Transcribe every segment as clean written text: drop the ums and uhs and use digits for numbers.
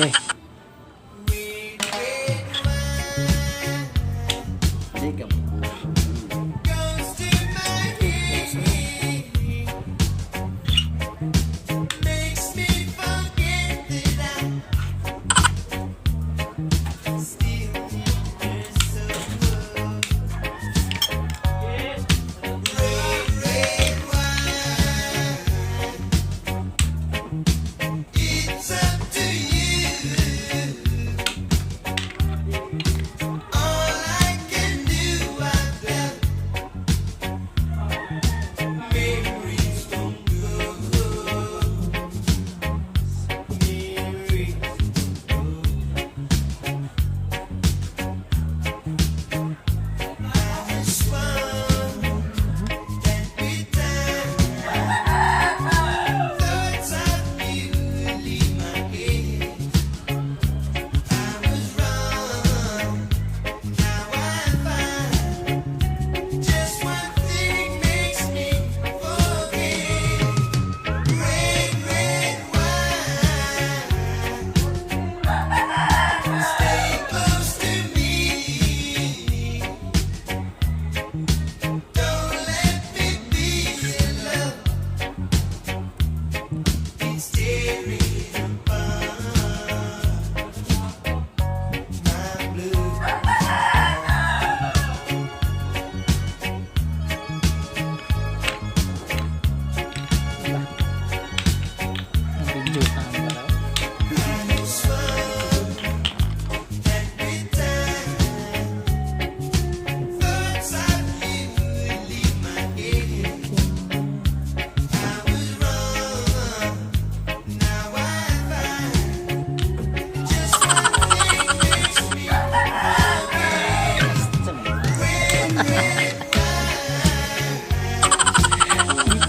Okay. Jacob.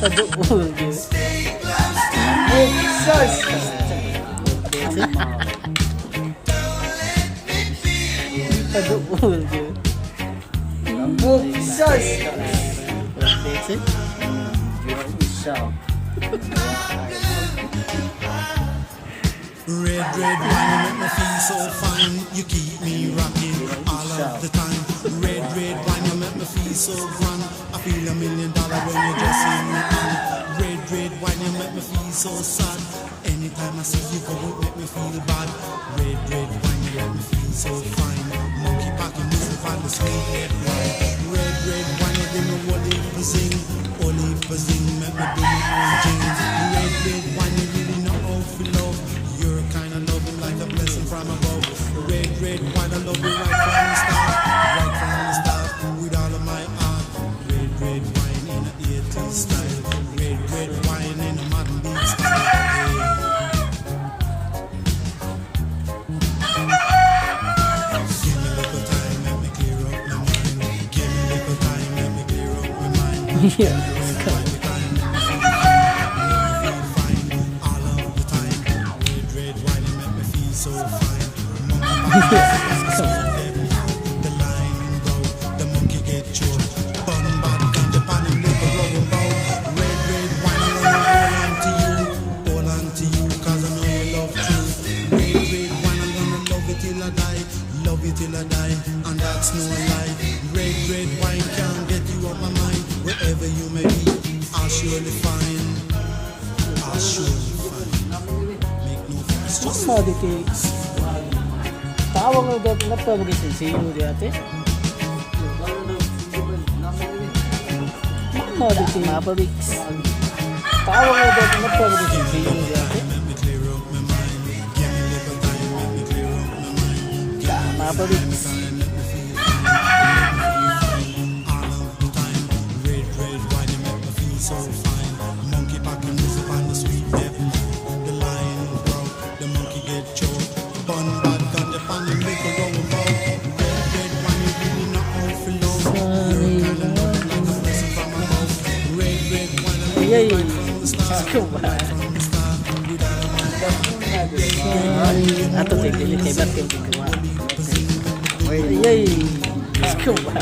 Paduol yun. Buksas! Paduol yun. Buksas! That's it. Red, red wine, you make me feel so fine. You keep me rocking all of the time. Red, red wine, you make me feel so grand. I feel $1 million when you just in my hand. Red, red wine, you make me feel so sad. Anytime I see you go, it make me feel bad. Red, red wine, you make me feel so fine. Monkey packing music on the sweet red wine. Red, red wine, you give me Wally Pazing. Wally Pazing, make me do my own things. Red, red wine, you really know how to love. You're kind of loving like a blessing from above. Red, red wine, I love you right from the start. Right from the start, with all of my heart. Red, red wine in a 80s style. Red, red wine in a modern beat style. Give me a little time, let me clear up my mind. Give me a little time, let me clear up my mind. Yeah. So fine, the line broke, the monkey get choked. Bun bad can the pan and make a rubber bow. Red, red wine, hold on to you, cause I know you love truth. Red, red wine, I'm gonna love it till I die, love it till I die, and that's no lie. Red, red wine can't get you off my mind. Wherever you may be, I'll surely find, I'll surely find. Make no fuss, just Mano di kay tawag na dapat na pwede kasi siyo di ate. Mano di kay Mavericks. Tawag na dapat na pwede kasi siyo di ate. Mavericks. Red, red wine, you make me feel so fine. Monkey packing music on the sweet devil. The lion broke, the monkey get choked. Bun bad got the pan and make a roll about. Red, red wine, you really not out for love. You're kind of loving like a blessing from above. Red, red wine, I love you right from the start. Right from the start, with all of my heart. Ato kay dili kay Bat yung gagawa. Ay, let's go ba?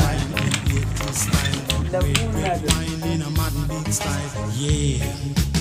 Red, red wine in a modern beat style. Yeah.